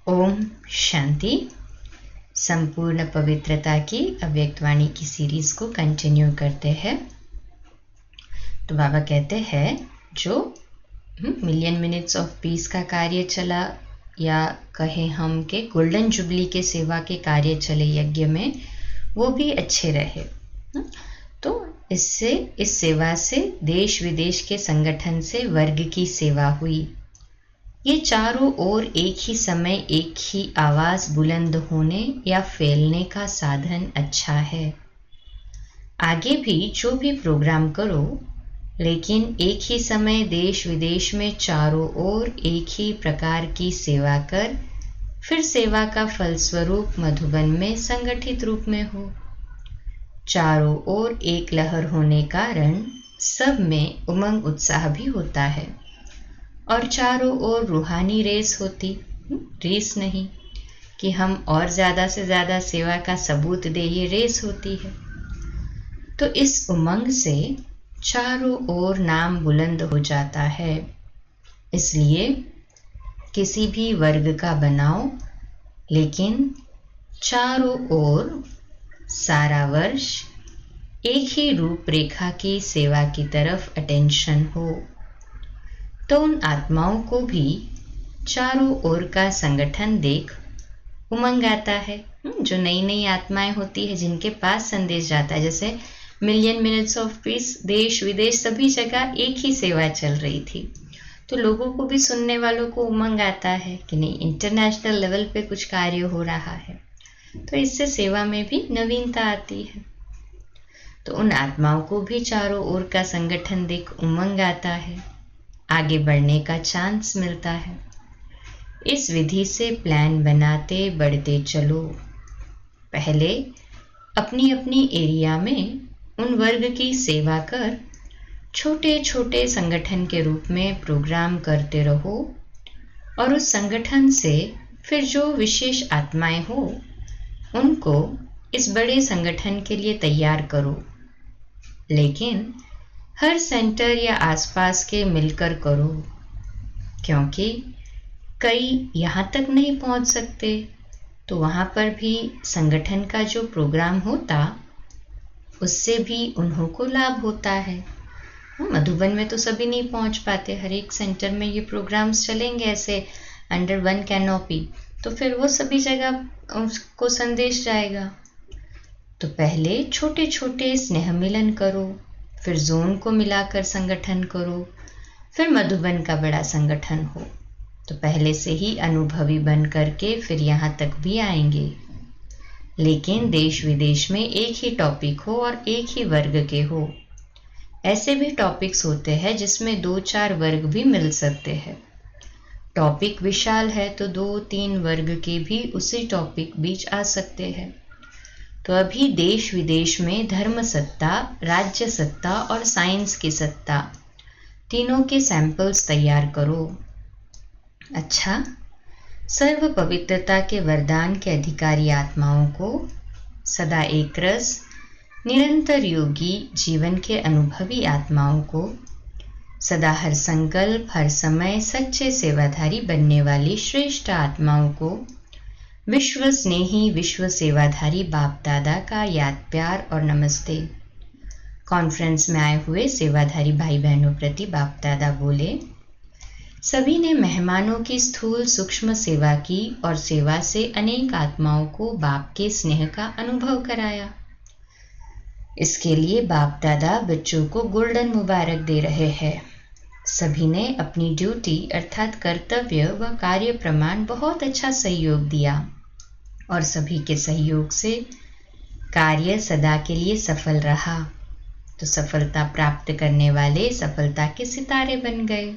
ओम शांति। संपूर्ण पवित्रता की अव्यक्तवाणी की सीरीज को कंटिन्यू करते हैं। तो बाबा कहते हैं जो मिलियन मिनट्स ऑफ पीस का कार्य चला, या कहें हम के गोल्डन जुबली के सेवा के कार्य चले यज्ञ में, वो भी अच्छे रहे। तो इससे, इस सेवा से देश विदेश के संगठन से वर्ग की सेवा हुई। ये चारों ओर एक ही समय एक ही आवाज बुलंद होने या फैलने का साधन अच्छा है। आगे भी जो भी प्रोग्राम करो, लेकिन एक ही समय देश विदेश में चारों ओर एक ही प्रकार की सेवा कर, फिर सेवा का फलस्वरूप मधुबन में संगठित रूप में हो। चारों ओर एक लहर होने कारण सब में उमंग उत्साह भी होता है, और चारों ओर रूहानी रेस होती, रेस नहीं कि हम और ज़्यादा से ज़्यादा सेवा का सबूत दे, ये रेस होती है। तो इस उमंग से चारों ओर नाम बुलंद हो जाता है। इसलिए किसी भी वर्ग का बनाओ, लेकिन चारों ओर सारा वर्ष एक ही रूपरेखा की सेवा की तरफ अटेंशन हो। तो उन आत्माओं को भी चारों ओर का संगठन देख उमंग आता है। जो नई नई आत्माएं होती है जिनके पास संदेश जाता है, जैसे मिलियन मिनट्स ऑफ पीस, देश विदेश सभी जगह एक ही सेवा चल रही थी, तो लोगों को भी, सुनने वालों को उमंग आता है कि नहीं, इंटरनेशनल लेवल पे कुछ कार्य हो रहा है। तो इससे सेवा में भी नवीनता आती है। तो उन आत्माओं को भी चारों ओर का संगठन देख उमंग आता है, आगे बढ़ने का चांस मिलता है। इस विधि से प्लान बनाते बढ़ते चलो। पहले अपनी अपनी एरिया में उन वर्ग की सेवा कर छोटे छोटे संगठन के रूप में प्रोग्राम करते रहो, और उस संगठन से फिर जो विशेष आत्माएं हो उनको इस बड़े संगठन के लिए तैयार करो। लेकिन हर सेंटर या आसपास के मिलकर करो, क्योंकि कई यहाँ तक नहीं पहुँच सकते, तो वहाँ पर भी संगठन का जो प्रोग्राम होता उससे भी उन्हों को लाभ होता है। मधुबन में तो सभी नहीं पहुँच पाते, हर एक सेंटर में ये प्रोग्राम्स चलेंगे ऐसे अंडर वन कैनोपी, तो फिर वो सभी जगह उसको संदेश जाएगा। तो पहले छोटे छोटे स्नेह मिलन करो, फिर जोन को मिलाकर संगठन करो, फिर मधुबन का बड़ा संगठन हो। तो पहले से ही अनुभवी बन करके फिर यहाँ तक भी आएंगे। लेकिन देश विदेश में एक ही टॉपिक हो और एक ही वर्ग के हो। ऐसे भी टॉपिक्स होते हैं जिसमें 2-4 वर्ग भी मिल सकते हैं। टॉपिक विशाल है तो 2-3 वर्ग के भी उसी टॉपिक बीच आ सकते हैं। तो अभी देश विदेश में धर्म सत्ता, राज्य सत्ता और साइंस की सत्ता, तीनों के सैंपल्स तैयार करो। अच्छा, सर्व पवित्रता के वरदान के अधिकारी आत्माओं को, सदा एक रस निरंतर योगी जीवन के अनुभवी आत्माओं को, सदा हर संकल्प हर समय सच्चे सेवाधारी बनने वाली श्रेष्ठ आत्माओं को, विश्व स्नेही विश्व सेवाधारी बाप दादा का याद प्यार और नमस्ते। कॉन्फ्रेंस में आए हुए सेवाधारी भाई बहनों प्रति बाप दादा बोले, सभी ने मेहमानों की स्थूल सूक्ष्म सेवा की और सेवा से अनेक आत्माओं को बाप के स्नेह का अनुभव कराया। इसके लिए बाप दादा बच्चों को गोल्डन मुबारक दे रहे हैं। सभी ने अपनी ड्यूटी अर्थात कर्तव्य व कार्य प्रमाण बहुत अच्छा सहयोग दिया, और सभी के सहयोग से कार्य सदा के लिए सफल रहा। तो सफलता प्राप्त करने वाले सफलता के सितारे बन गए।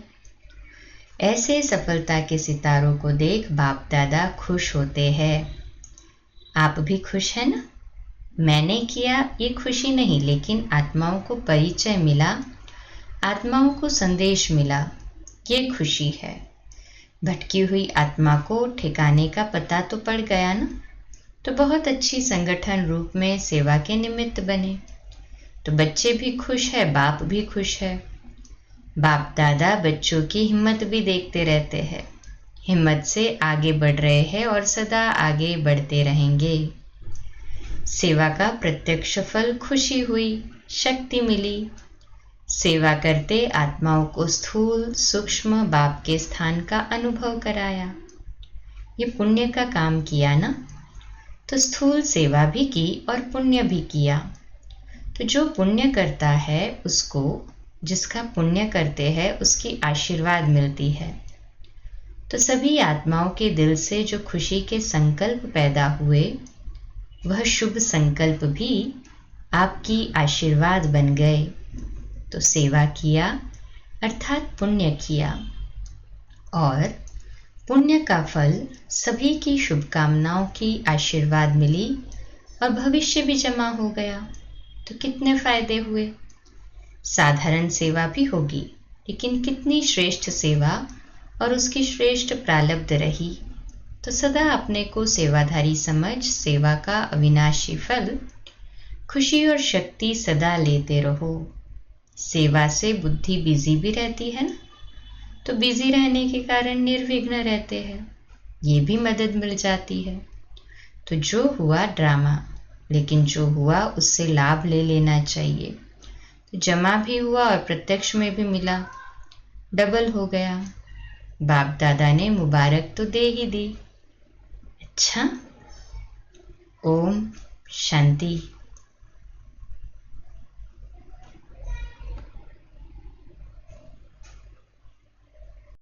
ऐसे सफलता के सितारों को देख बाप दादा खुश होते हैं। आप भी खुश हैं ना? मैंने किया ये खुशी नहीं, लेकिन आत्माओं को परिचय मिला, आत्माओं को संदेश मिला, ये खुशी है। भटकी हुई आत्मा को ठिकाने का पता तो पड़ गया ना, तो बहुत अच्छी संगठन रूप में सेवा के निमित्त बने। तो बच्चे भी खुश है, बाप भी खुश है। बाप दादा बच्चों की हिम्मत भी देखते रहते हैं। हिम्मत से आगे बढ़ रहे हैं और सदा आगे बढ़ते रहेंगे। सेवा का प्रत्यक्ष फल खुशी हुई, शक्ति मिली। सेवा करते आत्माओं को स्थूल सूक्ष्म बाप के स्थान का अनुभव कराया। ये पुण्य का काम किया ना, तो स्थूल सेवा भी की और पुण्य भी किया। तो जो पुण्य करता है उसको, जिसका पुण्य करते हैं उसकी आशीर्वाद मिलती है। तो सभी आत्माओं के दिल से जो खुशी के संकल्प पैदा हुए, वह शुभ संकल्प भी आपकी आशीर्वाद बन गए। तो सेवा किया अर्थात पुण्य किया, और पुण्य का फल सभी की शुभकामनाओं की आशीर्वाद मिली और भविष्य भी जमा हो गया। तो कितने फायदे हुए। साधारण सेवा भी होगी, लेकिन कितनी श्रेष्ठ सेवा और उसकी श्रेष्ठ प्रारब्ध रही। तो सदा अपने को सेवाधारी समझ सेवा का अविनाशी फल खुशी और शक्ति सदा लेते रहो। सेवा से बुद्धि बिजी भी रहती है ना, तो बिजी रहने के कारण निर्विघ्न रहते हैं, ये भी मदद मिल जाती है। तो जो हुआ ड्रामा, लेकिन जो हुआ उससे लाभ ले लेना चाहिए। तो जमा भी हुआ और प्रत्यक्ष में भी मिला, डबल हो गया। बाप दादा ने मुबारक तो दे ही दी। अच्छा, ओम शांति।